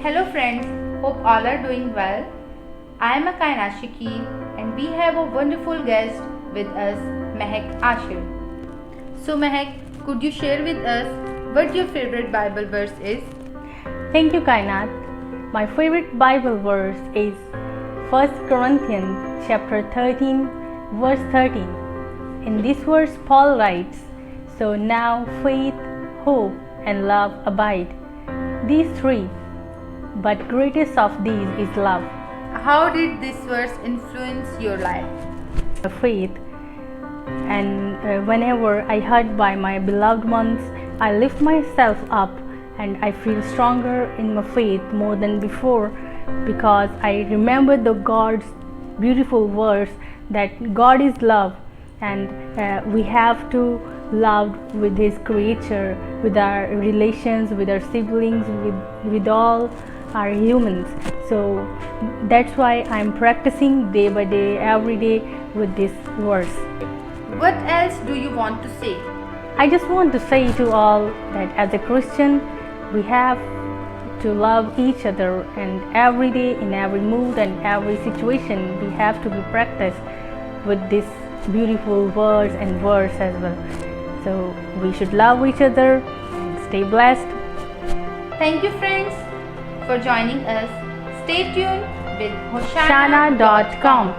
Hello friends, hope all are doing well. I am Akaina Shikeen and we have a wonderful guest with us, Mehak Ashir. So Mehak, could you share with us what your favorite Bible verse is? Thank you, Kainat. My favorite Bible verse is 1 Corinthians chapter 13, verse 13. In this verse, Paul writes, "So now faith, hope, and love abide. These three, but greatest of these is love." How did this verse influence your life? Faith, and whenever I hurt by my beloved ones, I lift myself up and I feel stronger in my faith more than before, because I remember the God's beautiful verse that God is love, and we have to love with His creature, with our relations, with our siblings, with all our humans. So that's why I'm practicing day by day, every day with this verse. What else do you want to say? I just want to say to all that as a Christian, we have to love each other, and every day, in every mood and every situation, we have to be practiced with this beautiful words and verse as well. So we should love each other and stay blessed. Thank you friends for joining us. Stay tuned with Hoshana.com.